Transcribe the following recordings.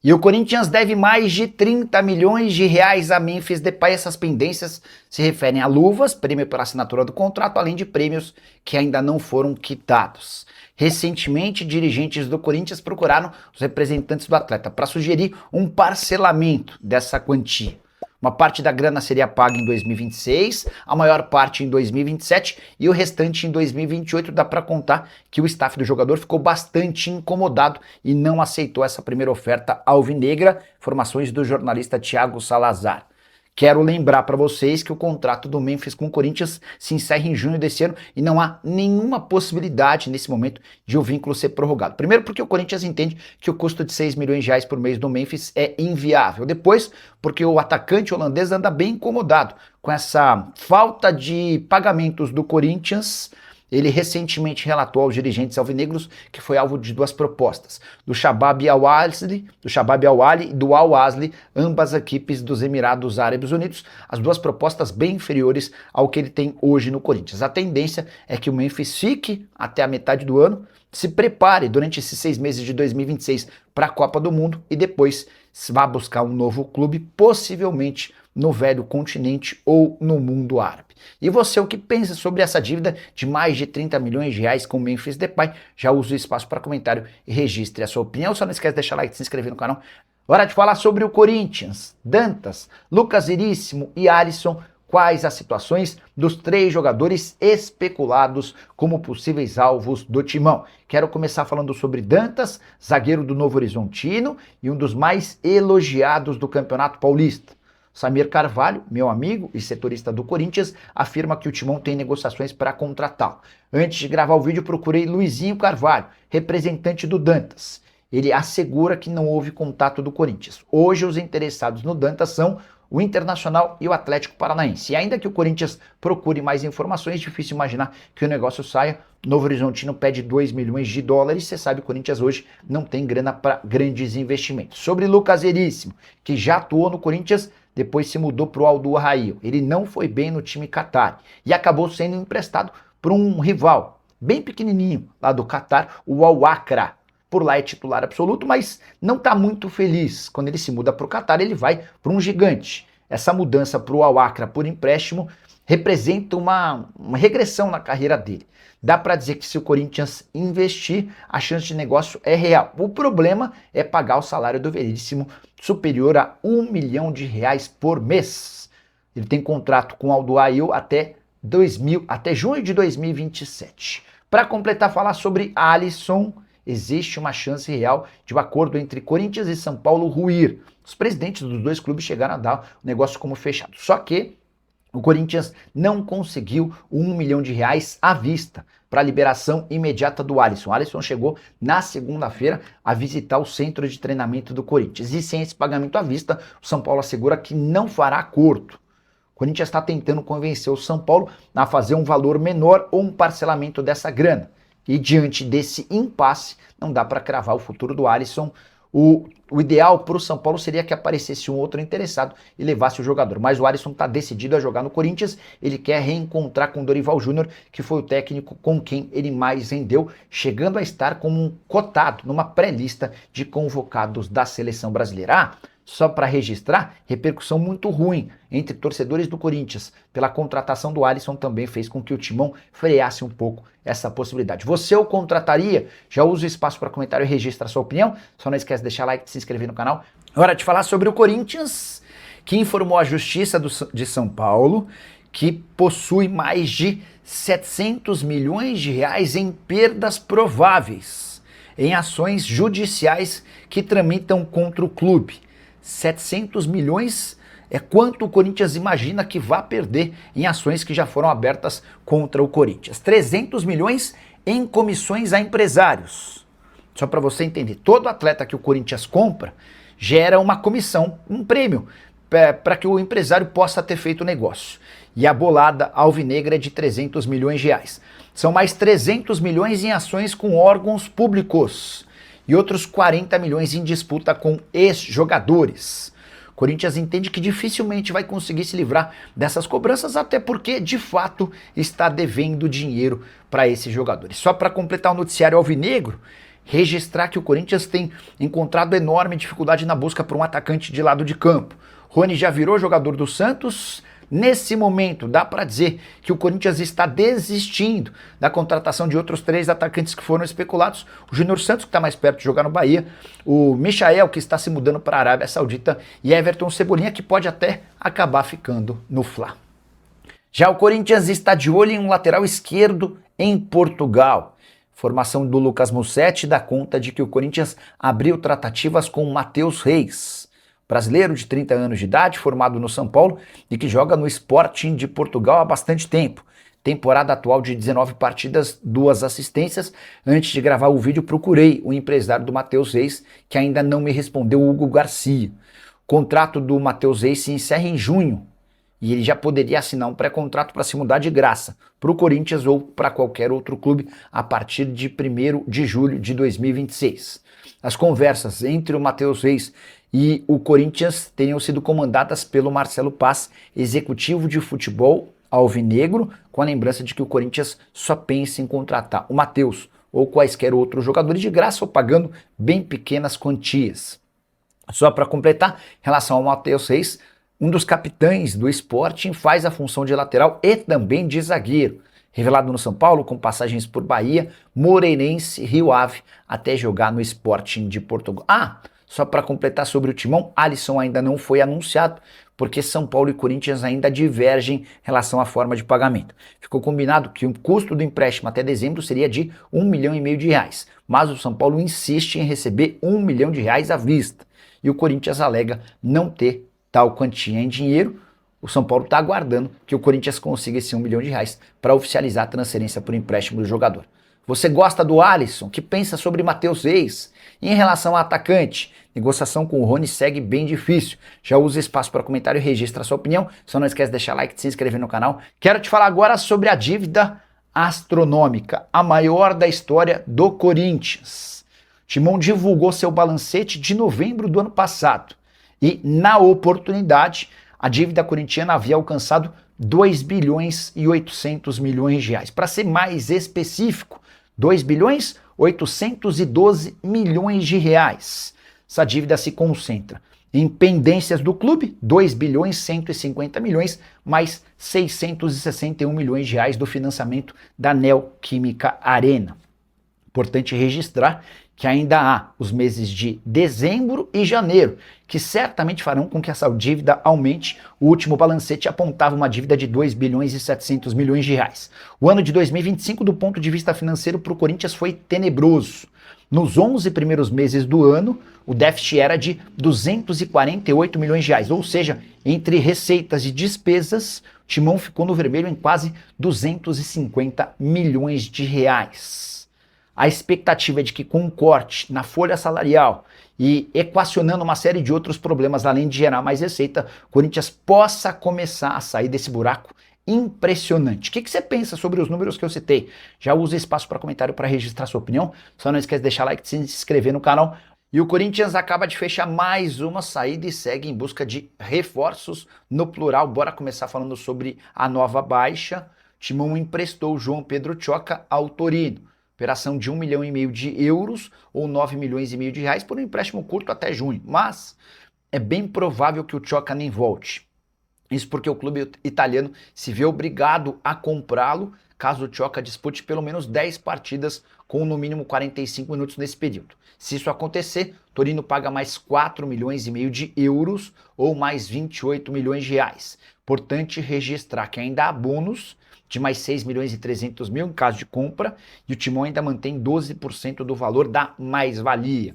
E o Corinthians deve mais de 30 milhões de reais a Memphis Depay. Essas pendências se referem a luvas, prêmio pela assinatura do contrato, além de prêmios que ainda não foram quitados. Recentemente, dirigentes do Corinthians procuraram os representantes do atleta para sugerir um parcelamento dessa quantia. Uma parte da grana seria paga em 2026, a maior parte em 2027 e o restante em 2028. Dá para contar que o staff do jogador ficou bastante incomodado e não aceitou essa primeira oferta alvinegra. Informações do jornalista Thiago Salazar. Quero lembrar para vocês que o contrato do Memphis com o Corinthians se encerra em junho desse ano e não há nenhuma possibilidade nesse momento de o vínculo ser prorrogado. Primeiro porque o Corinthians entende que o custo de 6 milhões de reais por mês do Memphis é inviável. Depois porque o atacante holandês anda bem incomodado com essa falta de pagamentos do Corinthians. Ele recentemente relatou aos dirigentes alvinegros que foi alvo de duas propostas, do Shabab Al-Ahly e do Al-Ahly, ambas equipes dos Emirados Árabes Unidos, as duas propostas bem inferiores ao que ele tem hoje no Corinthians. A tendência é que o Memphis fique até a metade do ano, se prepare durante esses 6 meses de 2026 para a Copa do Mundo e depois vá buscar um novo clube, possivelmente no velho continente ou no mundo árabe. E você, o que pensa sobre essa dívida de mais de 30 milhões de reais com o Memphis Depay? Já use o espaço para comentário e registre a sua opinião. Só não esquece de deixar like e se inscrever no canal. Hora de falar sobre o Corinthians. Dantas, Lucas Veríssimo e Alisson. Quais as situações dos 3 jogadores especulados como possíveis alvos do Timão? Quero começar falando sobre Dantas, zagueiro do Novo Horizontino e um dos mais elogiados do Campeonato Paulista. Samir Carvalho, meu amigo e setorista do Corinthians, afirma que o Timão tem negociações para contratá-lo. Antes de gravar o vídeo, procurei Luizinho Carvalho, representante do Dantas. Ele assegura que não houve contato do Corinthians. Hoje, os interessados no Dantas são o Internacional e o Atlético Paranaense. E ainda que o Corinthians procure mais informações, é difícil imaginar que o negócio saia. Novo Horizontino pede 2 milhões de dólares. Você sabe que o Corinthians hoje não tem grana para grandes investimentos. Sobre Lucas Veríssimo, que já atuou no Corinthians, depois se mudou para o Al Duhail. Ele não foi bem no time Qatar e acabou sendo emprestado para um rival bem pequenininho lá do Qatar, o Al Akra. Por lá é titular absoluto, mas não está muito feliz. Quando ele se muda para o Qatar, ele vai para um gigante. Essa mudança para o Al Akra por empréstimo representa uma regressão na carreira dele. Dá para dizer que se o Corinthians investir, a chance de negócio é real. O problema é pagar o salário do Veríssimo superior a 1 milhão de reais por mês. Ele tem contrato com o Al Duhail até junho de 2027. Para completar, falar sobre Alisson, existe uma chance real de um acordo entre Corinthians e São Paulo ruir. Os presidentes dos dois clubes chegaram a dar o negócio como fechado. Só que o Corinthians não conseguiu 1 milhão de reais à vista para a liberação imediata do Alisson. O Alisson chegou na segunda-feira a visitar o centro de treinamento do Corinthians. E sem esse pagamento à vista, o São Paulo assegura que não fará acordo. O Corinthians está tentando convencer o São Paulo a fazer um valor menor ou um parcelamento dessa grana. E diante desse impasse, não dá para cravar o futuro do Alisson. O ideal para o São Paulo seria que aparecesse um outro interessado e levasse o jogador. Mas o Alisson está decidido a jogar no Corinthians. Ele quer reencontrar com o Dorival Júnior, que foi o técnico com quem ele mais rendeu, chegando a estar como um cotado numa pré-lista de convocados da seleção brasileira. Só para registrar, repercussão muito ruim entre torcedores do Corinthians pela contratação do Alisson também fez com que o Timão freasse um pouco essa possibilidade. Você o contrataria? Já usa o espaço para comentário e registra a sua opinião. Só não esquece de deixar like e se inscrever no canal. Hora de falar sobre o Corinthians, que informou a Justiça de São Paulo que possui mais de 700 milhões de reais em perdas prováveis em ações judiciais que tramitam contra o clube. 700 milhões é quanto o Corinthians imagina que vai perder em ações que já foram abertas contra o Corinthians. 300 milhões em comissões a empresários. Só para você entender, todo atleta que o Corinthians compra gera uma comissão, um prêmio, para que o empresário possa ter feito o negócio. E a bolada alvinegra é de 300 milhões de reais. São mais 300 milhões em ações com órgãos públicos e outros 40 milhões em disputa com ex-jogadores. O Corinthians entende que dificilmente vai conseguir se livrar dessas cobranças, até porque, de fato, está devendo dinheiro para esses jogadores. Só para completar o noticiário alvinegro, registrar que o Corinthians tem encontrado enorme dificuldade na busca por um atacante de lado de campo. Rony já virou jogador do Santos. Nesse momento, dá para dizer que o Corinthians está desistindo da contratação de outros 3 atacantes que foram especulados. O Júnior Santos, que está mais perto de jogar no Bahia, o Michael, que está se mudando para a Arábia Saudita, e Everton Cebolinha, que pode até acabar ficando no Fla. Já o Corinthians está de olho em um lateral esquerdo em Portugal. Formação do Lucas Mussetti dá conta de que o Corinthians abriu tratativas com o Matheus Reis, brasileiro de 30 anos de idade, formado no São Paulo e que joga no Sporting de Portugal há bastante tempo. Temporada atual de 19 partidas, 2 assistências. Antes de gravar o vídeo, procurei o empresário do Matheus Reis, que ainda não me respondeu, o Hugo Garcia. O contrato do Matheus Reis se encerra em junho e ele já poderia assinar um pré-contrato para se mudar de graça para o Corinthians ou para qualquer outro clube a partir de 1º de julho de 2026. As conversas entre o Matheus Reis e o Corinthians teriam sido comandadas pelo Marcelo Paz, executivo de futebol alvinegro, com a lembrança de que o Corinthians só pensa em contratar o Matheus ou quaisquer outros jogadores de graça ou pagando bem pequenas quantias. Só para completar, em relação ao Matheus Reis, um dos capitães do Sporting faz a função de lateral e também de zagueiro. Revelado no São Paulo, com passagens por Bahia, Moreirense, Rio Ave, até jogar no Sporting de Portugal. Só para completar sobre o timão, Alisson ainda não foi anunciado, porque São Paulo e Corinthians ainda divergem em relação à forma de pagamento. Ficou combinado que o custo do empréstimo até dezembro seria de R$1,5 milhão, mas o São Paulo insiste em receber R$1 milhão à vista. E o Corinthians alega não ter tal quantia em dinheiro. O São Paulo está aguardando que o Corinthians consiga esse R$1 milhão para oficializar a transferência por empréstimo do jogador. Você gosta do Alisson? Que pensa sobre Matheus Reis? E em relação ao atacante, negociação com o Rony segue bem difícil. Já usa espaço para comentário e registra a sua opinião. Só não esquece de deixar like e de se inscrever no canal. Quero te falar agora sobre a dívida astronômica, a maior da história do Corinthians. Timão divulgou seu balancete de novembro do ano passado. E, na oportunidade, a dívida corintiana havia alcançado 2 bilhões e 800 milhões de reais. Para ser mais específico, 2 bilhões 812 milhões de reais. Essa dívida se concentra em pendências do clube, 2 bilhões 150 milhões, mais 661 milhões de reais do financiamento da Neoquímica Arena. Importante registrar que ainda há os meses de dezembro e janeiro, que certamente farão com que essa dívida aumente. O último balancete apontava uma dívida de 2 bilhões e 700 milhões de reais. O ano de 2025, do ponto de vista financeiro, para o Corinthians foi tenebroso. Nos 11 primeiros meses do ano, o déficit era de 248 milhões de reais, ou seja, entre receitas e despesas, o Timão ficou no vermelho em quase 250 milhões de reais. A expectativa é de que, com um corte na folha salarial e equacionando uma série de outros problemas, além de gerar mais receita, o Corinthians possa começar a sair desse buraco impressionante. O que você pensa sobre os números que eu citei? Já usa espaço para comentário para registrar sua opinião. Só não esquece de deixar like e se inscrever no canal. E o Corinthians acaba de fechar mais uma saída e segue em busca de reforços no plural. Bora começar falando sobre a nova baixa. O Timão emprestou o João Pedro Tchoca ao Torino. Operação de 1,5 milhão de euros ou 9,5 milhões de reais por um empréstimo curto até junho. Mas é bem provável que o Tchoca nem volte. Isso porque o clube italiano se vê obrigado a comprá-lo caso o Tchoca dispute pelo menos 10 partidas com no mínimo 45 minutos nesse período. Se isso acontecer, Torino paga mais 4,5 milhões de euros ou mais 28 milhões de reais. Importante registrar que ainda há bônus de mais 6 milhões e 300 mil em caso de compra, e o Timão ainda mantém 12% do valor da mais-valia.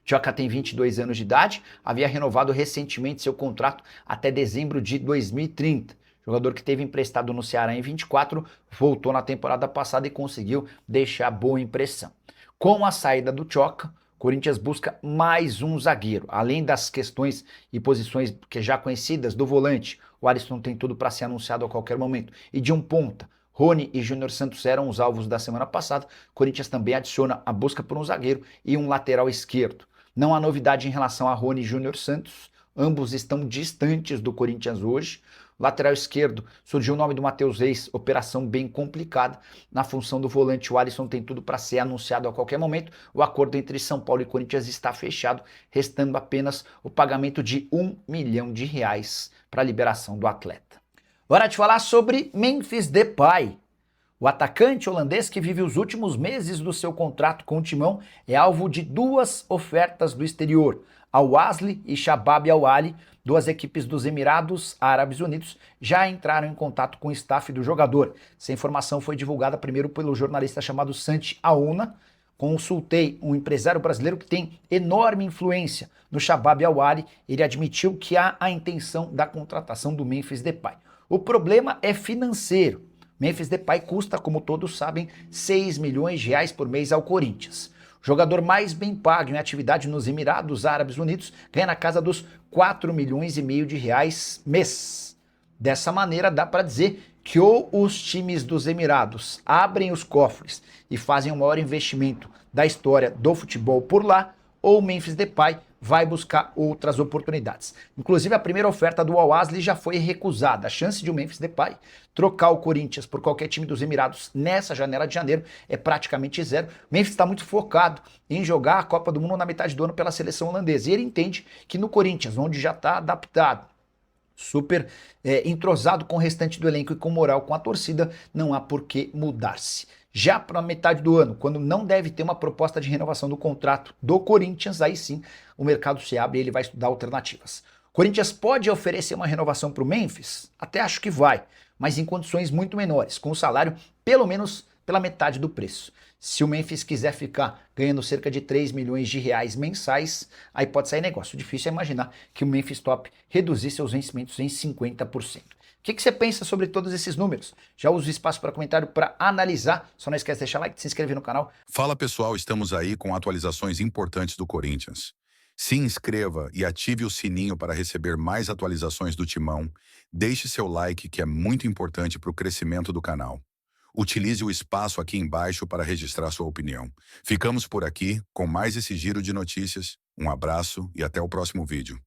Tchoca tem 22 anos de idade, havia renovado recentemente seu contrato até dezembro de 2030. Jogador que teve emprestado no Ceará em 24, voltou na temporada passada e conseguiu deixar boa impressão. Com a saída do Tchoca, Corinthians busca mais um zagueiro. Além das questões e posições que já conhecidas do volante, o Alisson tem tudo para ser anunciado a qualquer momento. E de um ponta, Rony e Júnior Santos eram os alvos da semana passada. Corinthians também adiciona a busca por um zagueiro e um lateral esquerdo. Não há novidade em relação a Rony e Júnior Santos. Ambos estão distantes do Corinthians hoje. Lateral esquerdo, surgiu o nome do Matheus Reis, operação bem complicada. Na função do volante, o Alisson tem tudo para ser anunciado a qualquer momento. O acordo entre São Paulo e Corinthians está fechado, restando apenas o pagamento de R$ 1 milhão para a liberação do atleta. Hora de falar sobre Memphis Depay. O atacante holandês, que vive os últimos meses do seu contrato com o Timão, é alvo de duas ofertas do exterior. Al-Ahly e Shabab Al-Ahly, duas equipes dos Emirados Árabes Unidos, já entraram em contato com o staff do jogador. Essa informação foi divulgada primeiro pelo jornalista chamado Santi Aouna. Consultei um empresário brasileiro que tem enorme influência no Shabab Al-Ahly. Ele admitiu que há a intenção da contratação do Memphis Depay. O problema é financeiro. Memphis Depay custa, como todos sabem, 6 milhões de reais por mês ao Corinthians. O jogador mais bem pago em atividade nos Emirados Árabes Unidos ganha na casa dos 4 milhões e meio de reais mês. Dessa maneira, dá para dizer que ou os times dos Emirados abrem os cofres e fazem o maior investimento da história do futebol por lá, ou o Memphis Depay vai buscar outras oportunidades. Inclusive, a primeira oferta do Al-Ahly já foi recusada. A chance de o Memphis Depay trocar o Corinthians por qualquer time dos Emirados nessa janela de janeiro é praticamente zero. O Memphis está muito focado em jogar a Copa do Mundo na metade do ano pela seleção holandesa. E ele entende que no Corinthians, onde já está adaptado, super entrosado com o restante do elenco e com moral com a torcida, não há por que mudar-se. Já para a metade do ano, quando não deve ter uma proposta de renovação do contrato do Corinthians, aí sim o mercado se abre e ele vai estudar alternativas. O Corinthians pode oferecer uma renovação para o Memphis? Até acho que vai, mas em condições muito menores, com o salário pelo menos pela metade do preço. Se o Memphis quiser ficar ganhando cerca de 3 milhões de reais mensais, aí pode sair negócio. Difícil é imaginar que o Memphis top reduzir seus vencimentos em 50%. O que você pensa sobre todos esses números? Já usa o espaço para comentário para analisar. Só não esquece de deixar like, de se inscrever no canal. Fala pessoal, estamos aí com atualizações importantes do Corinthians. Se inscreva e ative o sininho para receber mais atualizações do Timão. Deixe seu like, que é muito importante para o crescimento do canal. Utilize o espaço aqui embaixo para registrar sua opinião. Ficamos por aqui com mais esse giro de notícias. Um abraço e até o próximo vídeo.